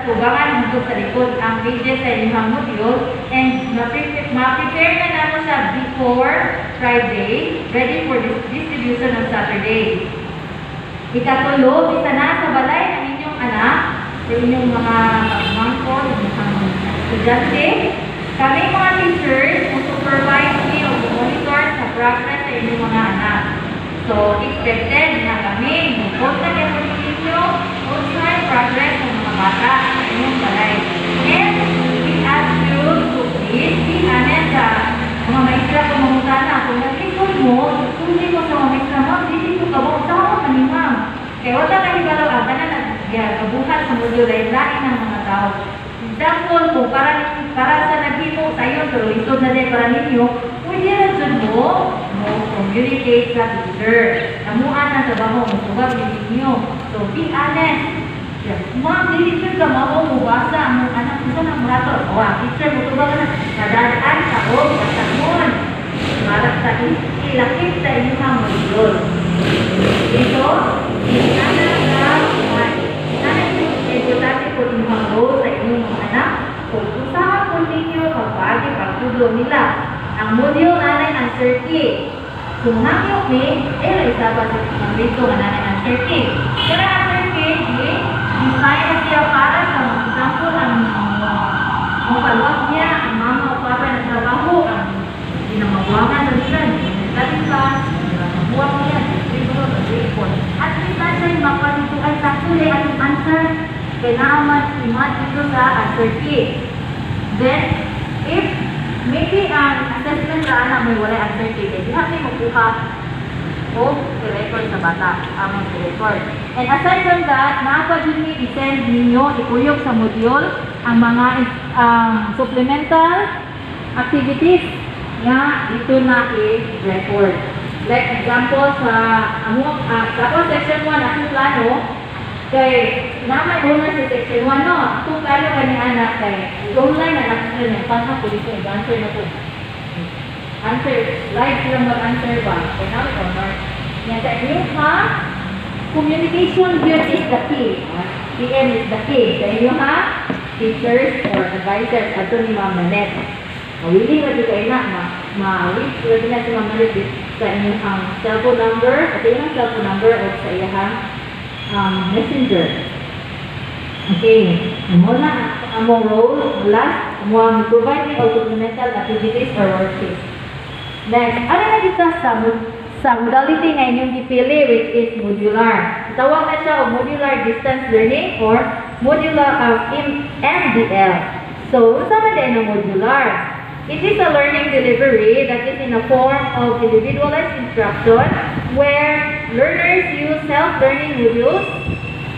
tubangan dito sa likod ang pages sa inyong module and ma-prepare na naman siya before Friday, ready for distribution on Saturday. Ikatulo, isa na sa balay ng inyong anak, sa inyong mga pagmangko, mga estudyante, kami mga teachers, supervise niyo o monitor sa progress sa inyong mga anak. So, expected na kami, mag-contact yung ninyo, on-time progress ng mga bata sa inyong balay. And, we ask you to please be honest sa mga maestra kung mamutana. Kung nag-likod mo, susunod mo sa mga maestra mo, hindi ko ka mo, sa mga kanimang. Kaya wala kayo galaw ang tanan na kabuhat sa module ay lain ng mga tao. Example, kung para sa naghimo tayo, pero ito na din para ninyo, pwede na dyan mo communicate sa teacher. Namuan na sa baho, musugab ninyo. So, be honest. Ma'am, hindi ka mabasa ang anak ko sa namurato. O, teacher, musugab na, nadadaan sa o, kasamon. Para sa ilakit sa inyong mga module. Dito, importante po inyong mga role sa inyong mga anak kung usahan po ninyo pagpagi pagtudlo nila. Ang module nanay answer key. Kung hangyo me, isa ba sa mga rito nga nanay answer key. Kaya answer key, design na siya para sa mga example ang mapalwag niya, ang mama o papa na trabaho, ang ginamabuangan na nila, natin pa, mabuang niya, at least na siya yung makalito ay sakuli at yung answer kailangan imat dito sa answer key. Then, if maybe ang assessment na anak may wala answer key, di natin makuha o i-record sa bata ang i-record. And aside from that, nakapag-yun i-send ninyo, ikuyog sa module ang mga supplemental activities na dito na i-record. Like example sa tapos section 1 akong plano kay naman owner sa section 1 no akong plano kani anak kay online na natin yung pangha ko dito answer na po answer live sila mag-answer ba kay naman owner yan sa inyo ha communication here is the key PM is the key sa inyo ha teachers or advisors ato ni Ma'am Nanette willing na dito ay ma-reach na si Ma'am Nanette sa inyong cellphone number at inyong cellphone number o sa iyang messenger. Okay. Muna ang role, last, mo provide of supplemental activities or worksheets. Next, ano na dito sa modality na inyong dipili which is modular. Tawag na siya o modular distance learning or modular MDL. So, sama din ang modular. It is a learning delivery that is in a form of individualized instruction where learners use self-learning modules.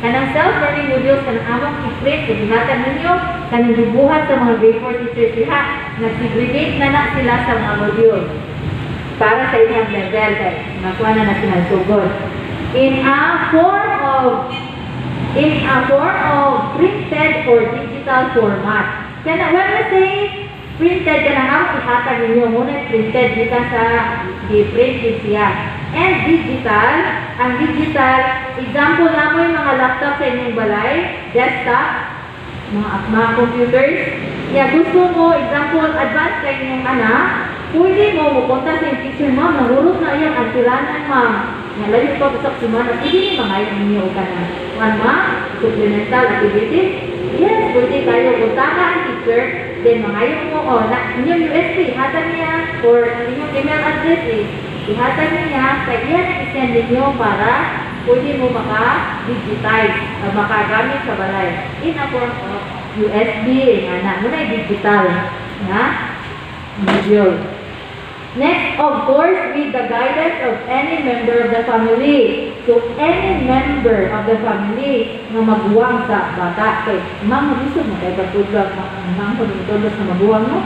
Kanang self-learning modules kanang among i-print kung hinatan ninyo kanang dibuhat sa mga grade 4 teachers diha nag-segregate na sila sa mga module para sa inyong level kay makuha na sila sugod. In a form of printed or digital format. Kaya when we say printed ka na ang ihatag ninyo muna printed dito sa di-print siya. And digital, ang digital, example na mo yung mga laptop sa inyong balay, desktop, mga computers. Kaya gusto mo, example, advance sa inyong anak, pwede mo pupunta sa yung teacher mo, nahurot na yung antilanan ma'am. Nalayo pa sa simana, pwede ni mga ninyo ka na. One ma, supplemental activities. Yes, pwede kayo punta ka ang teacher, then mangayon mo, inyong USB, hatag niya, or inyong email address ihatag niya, kaya yan i-send ninyo para pwede mo maka-digitize, makagamit sa balay. In a form of USB, muna digital, module. Next, of course, with the guidance of any member of the family. So, any member of the family na mabuwang sa bata. Kaya, mga gusto mo, kaya pagpudlog, mga pagpudlog sa mabuwang mo.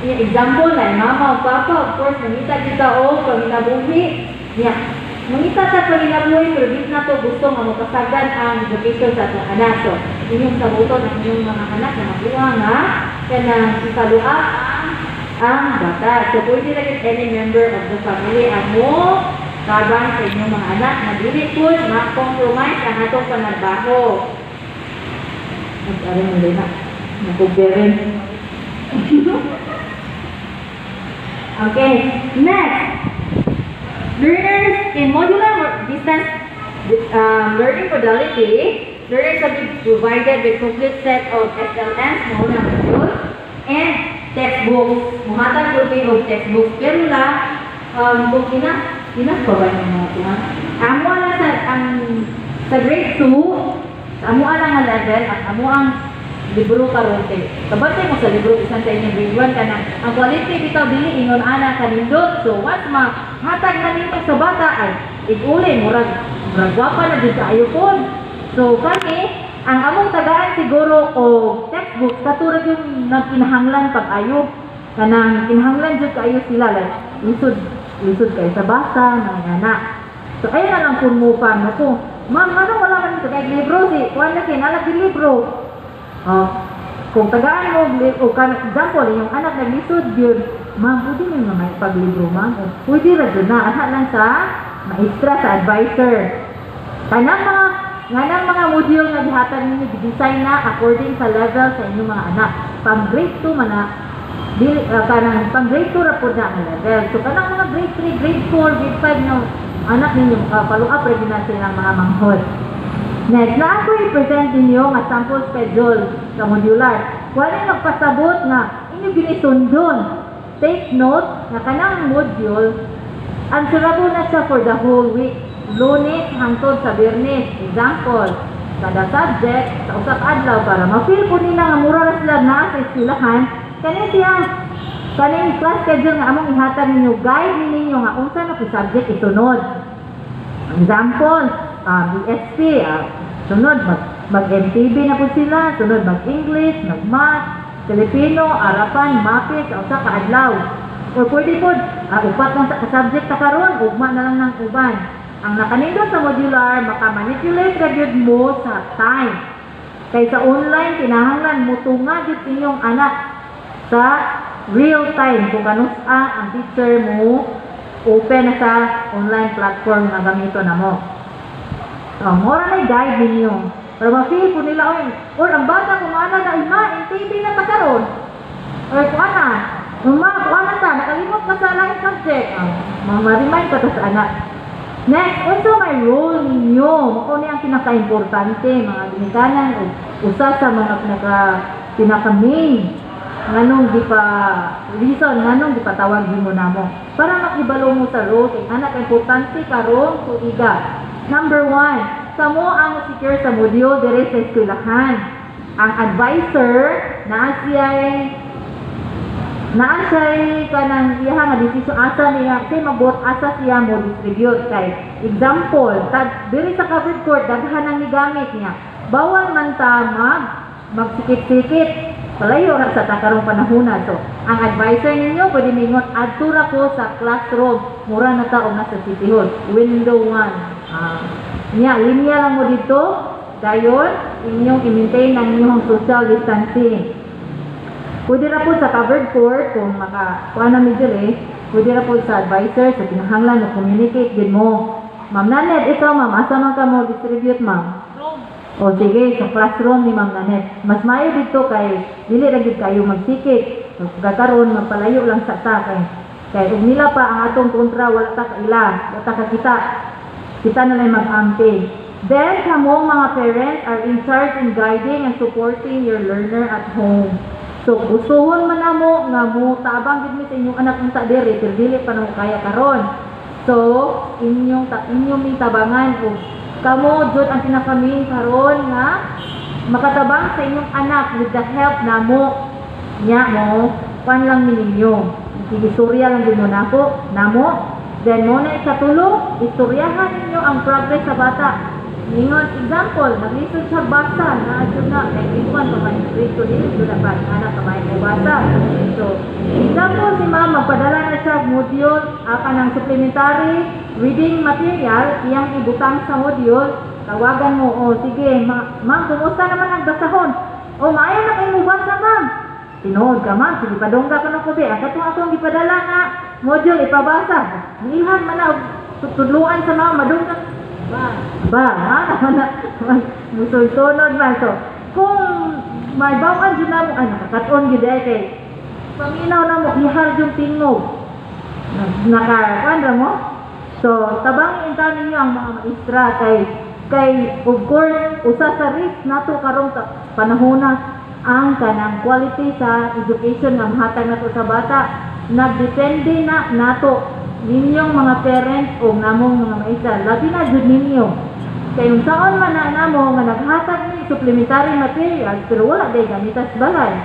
Example, na mama o papa, of course, mangita kita o panginabuhi. Mangita sa panginabuhi, pero di na to gusto nga makasagan ang education sa atong anak. So, inyong sabuton ang inyong mga anak na mabuwang kaya na ikaluak ang bata. So, pwede lang any member of the family ang mo kaban sa inyong mga anak na dili po ma-compromise ang atong panarbaho. Nag-aral mo rin na. Nag-uberin. Okay, next. Learners in modular distance learning modality, learners have been provided with complete set of SLMs, mo na modules, and textbooks. Muhatag po kayo of textbooks. Pero kung pa ba yung mga tuhan? Amo lang sa grade 2, amo lang ang level, at amo ang libro karon kay kabantay mo sa libro bisan sa inyong grade 1 kana ang quality bitaw dili ingon ana kanindot. So once hatag na nimo sa bata ay iguli murag gwapa na jud kaayo pod. So kani ang among tagaan siguro o textbook katulad yung nagkinahanglan pag-ayo kanang kinahanglan jud kaayo sila like lisod kayo sa basa mga anak. So ayun na lang kun mo pa ko ma'am ano wala man sa kay libro si kuan na kinala di libro. Kung tagaan mo, o example, yung anak naglisod yun, ma'am, pwede mo naman paglibro, ma'am. Pwede rin doon na, anha lang sa maestra, sa advisor. Ganang mga module na dihatag ninyo, design na according sa level sa inyong mga anak. Pang grade 2 man na, pang grade 2 rapod na ang level. So, kanang mga grade 3, grade 4, grade 5 no, anak ninyo, follow up rin na silang mga manghod. Next, na ako i-present ninyo nga sample schedule sa modular. Wala magpasabot nga inyo ginisundon. Take note na kanang module, answerable na siya for the whole week. Lunes hangtod sa Biyernes. Example, kada subject sa usap adlaw para ma-feel po nila nga mura na sila na sa eskwelahan. Kaning class schedule nga among ihatag ninyo, guide ninyo nga unsa na po subject isunod. Example, BSP, sunod mag-MTB na po sila, sunod mag-English, mag-Math, Filipino, Arapan, Mapit, sa usa ka adlaw. O pwede po, upat lang sa subject ta karon, ugma na lang ng uban. Ang nakanindot sa modular, maka-manipulate ka gyud mo sa time. Kay sa online, kinahanglan mo tunga gyud inyong anak sa real time kung kanusa ang teacher mo open na sa online platform na gamito na mo. Mora na guide ninyo. Pero ma-feel po nila, or ang bata kung ana na MTV na ta karon. Or kung ana, kung ana ta, nakalimot ka sa laing subject. Ma-remind ka sa anak. Next, also may role ninyo. Mako ni ang pinaka-importante, mga ginikanan, usa sa mga pinaka-main. Nganong di pa reason, nganong di pa tawag mo na mo. Para makibalo mo sa role, kay anak, importante karon tuiga. Number 1, sa mo ang secure sa module dire sa eskwelahan. Ang advisor naa siya'y kanang iya nga desisyon asa niya kay mabuot asa siya mo distribute kay example dire sa covered court daghan ang nigamit niya bawal man ta magsikit-sikit palayo ra sa takarong panahona. So ang advisor ninyo pwede ningon adto ra ko sa classroom mura na ta og nasa city hall window 1 linya lang mo dito dayon inyong i-maintain ang inyong social distancing. Pwede ra po sa covered court kung kuha na medyo pwede ra po sa advisor sa kinahanglan mo communicate din mo. Ma'am Nanet, ikaw ma'am, asa man ka mo distribute ma'am? O sige, sa classroom ni Ma'am Nanet. Mas maayo dito kay dili ra gid kayo magsikit. Kakaron magpalayo lang sa ta kay ug nila pa ang atong kontra wala ta kaila, wala ta kita na lang mag-ampi. Then, kamong mga parents are in charge in guiding and supporting your learner at home. So, gustuhon man na mo nga mo tabang gid mi sa inyong anak unta diri, pero dili pa namo kaya karon. So, inyong tabangan o kamo jud ang pinakamin karon nga makatabang sa inyong anak with the help namo pan lang ninyo. Igistorya lang din mo namo. Then mo na ikatulong, istoryahan ninyo ang progress sa bata. Ningon, example, naglisod siya basa, naadyo na, kay ikuan, pamayin Kristo din, doon na ba, anak, pamayin mo basa. So, example, si ma'am, magpadala na siya module, ng supplementary reading material, iyang ibutang sa module, tawagan mo, sige, ma'am, kumusta naman ang basahon? Maayo na kayo mo basa, ma'am. Tinood ka, ma'am, sige, padongga ka ng kubi, akong ipadala nga, module, ipabasa. Ilhan man na, tutuluan sa mga madongga. Musul-sunod man. So, kung may bawaan dyan na mo, ay nakakaton yun dahil kay paminaw na mo, ihal yung tingog. Nakakuan mo? So, tabangin ta ninyo ang mga maestra kay of course, usa sa risk nato karong panahon ang kanang quality sa education nga mahatag nato sa bata. Nagdepende na nato ninyong mga parents o namong mga maestra. Labi na jud ninyo. Kay yung saon man na namo nga naghatag ni supplementary material pero wala day ganitas balay.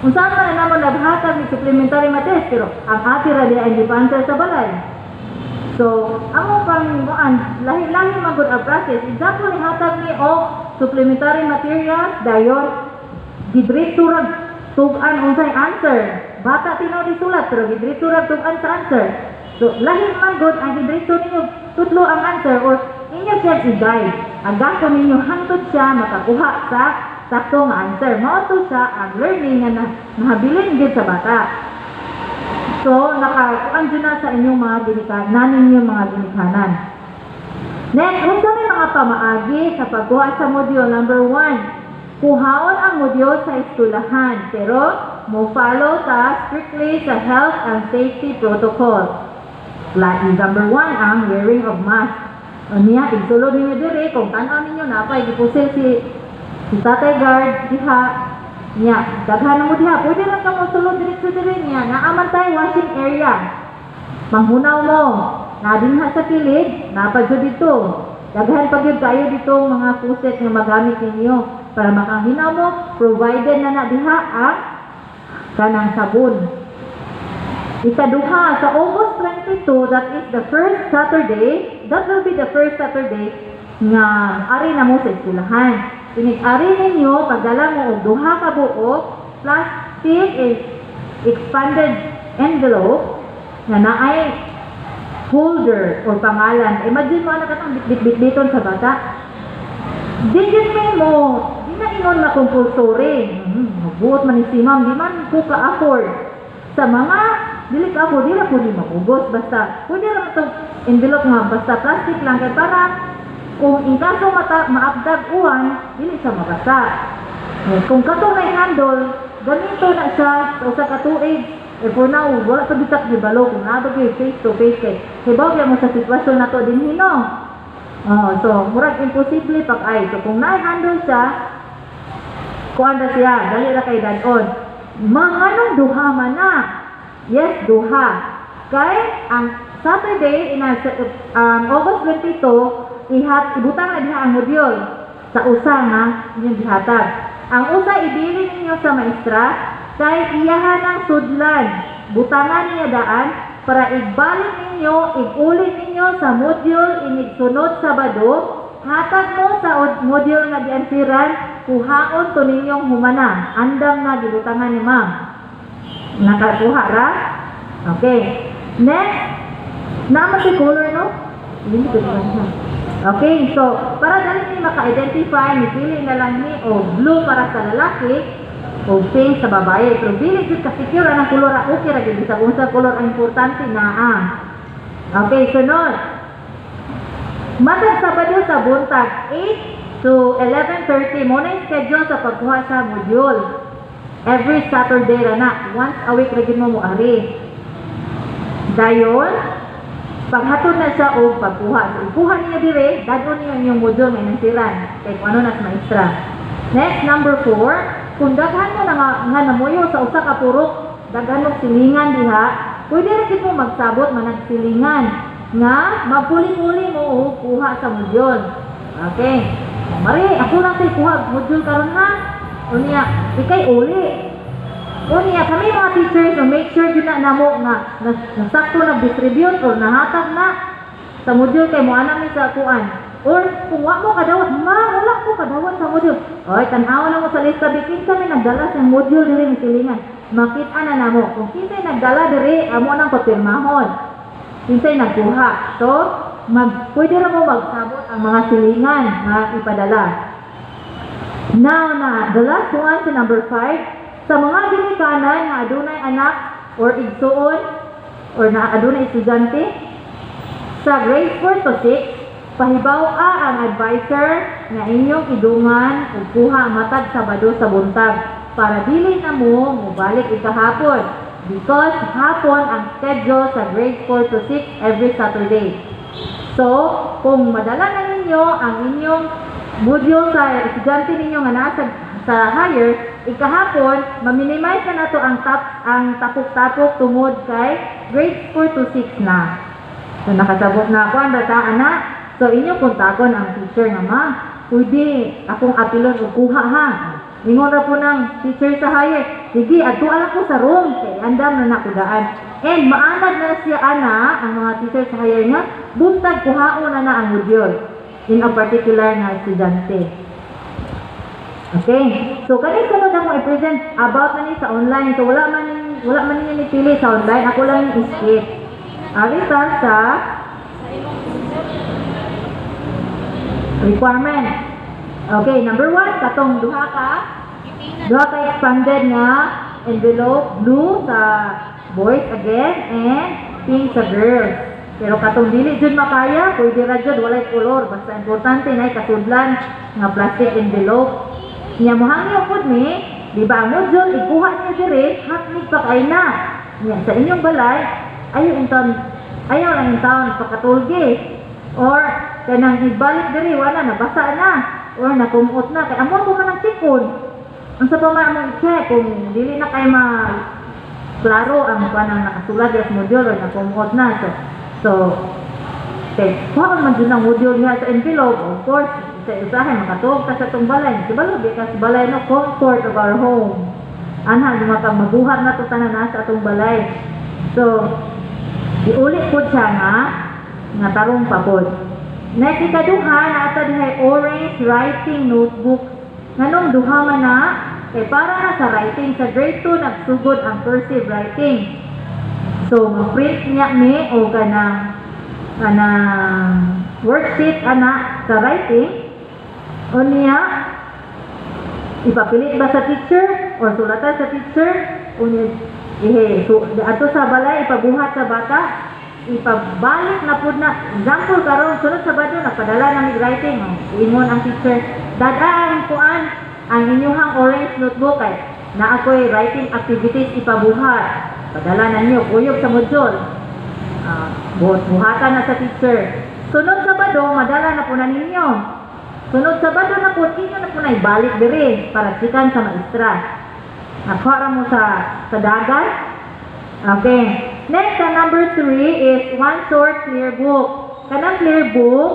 Kung saan man na namo naghatag ni supplementary material pero ang atira di ay dipansel sa balay. So, amo pang muan, lahi-lahi man gud ang process. Example ni hatag ni og supplementary materials dayon gidrito rag tug-an unsay answer. Bata tinaw di sulat pero gidrito rag tug-an sa answer. So, lahi man gud ang gidrito ninyo tutlo ang answer or inyo siya i-guide. Aga ko ninyo hangtod siya makakuha sa sakto nga answer. Mao to siya ang learning nga mahabilin gid sa bata. So, nakakuan dyan na sa inyong mga ginikanan, nanin mga ginikanan. Next, unsa may mga pamaagi sa pagkuha sa module number 1. Kuhaon ang module sa eskwelahan, pero mo follow ta strictly sa health and safety protocol. Like number 1, ang wearing of mask. Niya, igsulod ninyo dire, kung tanaw ninyo, napay, gipusil si Tatay Guard, diha, niya, daghan mo diha, pwede lang ka mo sulod diretso dire niya, naaman tayo washing area. Manghunaw mo, nadinha sa kilid, napadyo dito. Daghan pagyud kayo dito mga puset nga magamit ninyo para makahinaw mo, provided na diha ang kanang sabon. Ikaduha, sa August 22, that is the first Saturday, that will be the first Saturday nga ari na mo sa eskwelahan. Pinag-ari ninyo, pagdala mo og duha ka buok, plastic is expanded envelope na naay holder or pangalan. Imagine mo, katong bit-bit-biton sa bata. Digit mo, di na ingon na compulsory. Magbuot man ni si ma'am, di man ko ka-afford. Sa mga, dili ka-afford, di na po di makugos. Basta, pwede lang itong envelope nga, basta plastic lang. Kaya para, kung inkaso maabdag uwan, dili siya mabasa. Kung katong may handle, ganito na siya sa katuig. For now, wala pa bitak di balo kung nabag yung face to face kay. Hibaw mo sa sitwasyon na to din hino. So, murag imposible pag ay. So, kung na-handle siya, kuan na siya, dali na kay danon. Manganong duha man na? Yes, duha. Kay, ang Saturday, August 22, ibutang na diha ang module sa usa nga inyong gihatag. Ang usa ibili ninyo sa maestra kay iyahan ang sudlan. Butangan niya daan para igbalik ninyo, igulit ninyo sa module inigsunod Sabado. Hatag mo sa module nga diansiran, kuhaon to ninyong humana. Andam na gibutangan ni ma'am. Nakakuha ra? Okay. Next, naman si color, no? Hindi ko na. Okay, so, para dali niyo maka-identify, nipili na lang ni o blue para sa lalaki o pink sa babae. Pero bilig yun ka-secure ang color, okay, ragin sa kung sa color ang importante na Okay, sunod. Matag Sabado sa buntag, 8 to 11:30, muna yung schedule sa pagkuha sa module. Every Saturday na, once a week ragin mo ari. Dayon, paghatod na siya o pagkuha. So, ikuha niya dire, dadon niya yung module nga inansiran. Kaya kung ano na sa maestra. Next, number 4. Kung daghan mo nga namuyo sa usa ka purok, daghan mo silingan diha, pwede rin mo magsabot managsilingan nga magpuli-puli mo o kuha sa module. Okay. Mari, ako lang sa'y kuha module karon ha. O niya, ikay uli. O niya, kami mga teachers, so make sure yun na namo nga nasakto nag-distribute or nahatag na sa module kay mo anam ni sa kuan. Or kung wa mo kadawat, wala ko kadawat sa module. Oy, tanaw na mo sa lista bikin kami nagdala sa module diri ni silingan. Makita na namo kung kinsay nagdala diri amo nang papirmahon. Kinsay nagkuha. So, pwede ra mo magsabot ang mga silingan nga ipadala. Now na, the last one sa number 5. Sa mga ginikanan nga adunay anak or igsuon or na adunay estudyante sa grade 4 to 6, pahibaw ang advisor nga inyong idungan ug kuha matag Sabado sa buntag para dili na mo mobalik ikahapon because hapon ang schedule sa grade 4 to 6 every Saturday. So, kung madala na ninyo ang inyong module sa estudyante ninyo nga nasa sa higher, ikahapon, ma-minimize na nato ang tapok-tapok tungod kay grade 4 to 6 na. So, nakasabot na ako ang dataan na. So, inyo kontakon ang teacher nga, ma, pwede akong apilon o kuha ha. Ingon ra po ng teacher sa higher, sige, adtuan ko sa room, kay andam na nakudaan. And maanad na siya ana, ang mga teacher sa higher nga, buntag kuhaon na ang module in a particular na estudyante. Okay, so kanina sunod ako i-present about na ni sa online. So wala man niya nipili sa online, ako lang yung skip. Arita sa requirement. Okay, number 1, katong duha ka expanded nga envelope, blue sa boys again and pink sa girls. Pero katong dili jud makaya, pwede ra jud walay color, basta importante na kasudlan nga plastic envelope. Nya mohangyo pud mi, di ba ang module ikuha niya dire, hatnig pa kay na. Nya sa inyong balay, ayaw lang in town pakatulgi. Or kanang ibalik diri wala na basa na or nakumot na kay amo ko man ang sikon. Ang sa pamamang check kung dili na kay klaro ang kanang nakasulat sa module or nakumot na. So kung man dun ang module niya sa envelope, of course, sa usahay, makatuog ka sa itong balay. Sibalo, di ka sa balay no, comfort of our home. Anha, di mabuhat na ito tanan sa itong balay. So, iulit po siya nga tarong papod. Next, ikaduha, na ito dihay orange writing notebook. Nganong duha man na, kay para na sa writing, sa grade 2, nagsugod ang cursive writing. So, mag-print niya ni o kanang worksheet sa writing o niya ipapilit ba sa teacher or sulatan sa teacher o niya ato sa balay ipabuhat sa bata ipabalik na pud na example karon sunod sa Sabado nagpadala ng writing ingon ang teacher dadaan kuan ang inyong orange notebook kay na ako'y writing activities ipabuhat padala na niyo kuyog sa module buhatan na sa teacher. Sunod Sabado, madala na po na ninyo. Sunod Sabado na po, inyo na po na ibalik diri para sikan sa maestra. Nakuha mo sa dagat. Okay. Next, number 3 is one short clear book. Kanang clear book,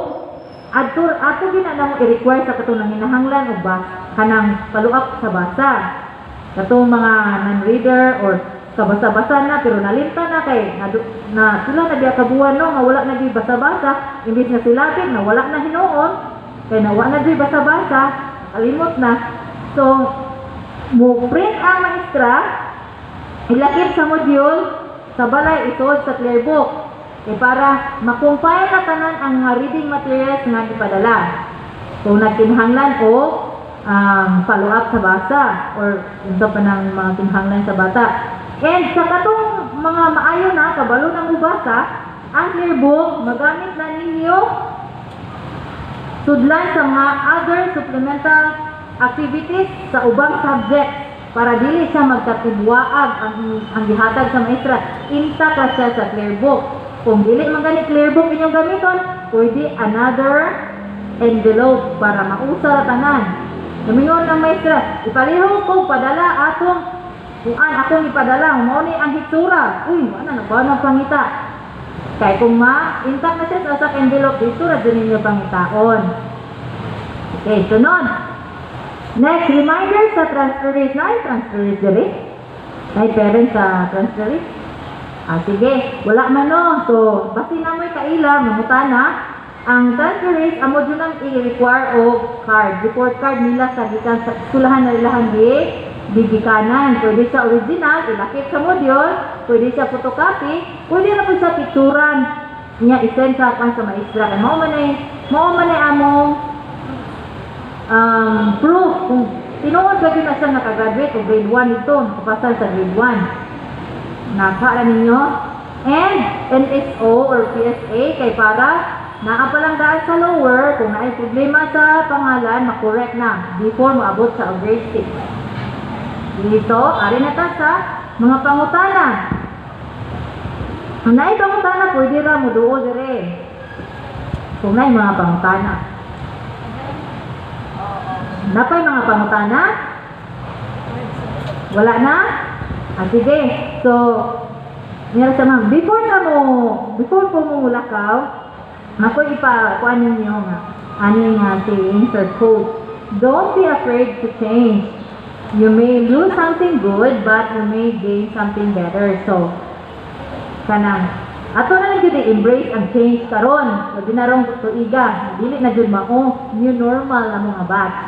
ato ginana mo i-require sa katong nanginahanglan o ba kanang paluap sa basa. Katong mga non-reader or kabasa-basa na pero nalimta na kay na sila na kabuan no nga wala na di basa-basa imbis na silapin na wala na hinuon kay na wala na di basa-basa kalimot na so mo print ang maestra ilakip sa module sa balay isod sa clear book para makumpile na tanan ang reading materials nga ipadala so nagkinahanglan o follow up sa basa or unsa pa nang mga kinahanglan sa bata. And sa katong mga maayo na, kabalo ng ubasa, ang clear book, magamit na ninyo sudlan sa mga other supplemental activities sa ubang subject para dili siya magkatibwaag ang gihatag sa maestra. Intact na siya sa clear book. Kung dili man gani clear book inyong gamiton, pwede another envelope para mausar tanan. Namingon ng maestra, ipaliho ko padala atong kung akong ipadala, mo ni ang hitsura. Uy, ano ba na pangita? Kaya kung intact na siya sa envelope, hitsura din ninyo pangitaon. Okay, sunod. Next, reminder sa transferees. Na ay transferees dali? Ay parents sa transferees? Sige. Wala man no. So, basi na mo'y kaila, mamutana. Ang transferees, amo dyan ang i-require o card. Report card nila sa gikan sa sulahan na ilahan digikanan. Pwede sa original, ilakip sa module, pwede sa photocopy, pwede na po sa picturan niya isend sa maestra. Kaya mao man ay among proof kung tinuod ba na siya nakagraduate o grade 1 ito, nakapasal sa grade 1. Nakala ninyo. And NSO or PSA kay para naa pa lang daan sa lower, kung naay problema sa pangalan, makorek na before maabot sa grade 6. Dito, ari na ta sa mga pangutana. Kung naay pangutana, pwede ra mo duo dire. Kung naay mga pangutana. Napay mga pangutana? Wala na? Sige. So, meron sa mga, before po mo mulakaw, ako kuan ninyo nga, ano nga si insert code. Don't be afraid to change. You may lose something good, but you may gain something better. So, kanang, ato na lang yun embrace ang change karon. Pwede na rong tuiga, dili na yun mao, new normal na mga batch.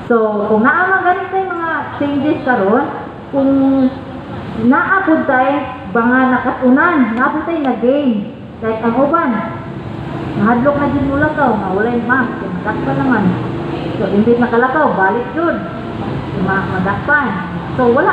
So, kung naamang ganito yung mga changes karon, kung naapod tayo, banga nakatunan, naapod tayo na gain. Like ang uban, nahadlok na dyan mula ka, mawala yung mask, madakpan naman. So, hindi nakalakaw, balik yun. Madakpan. So, wala.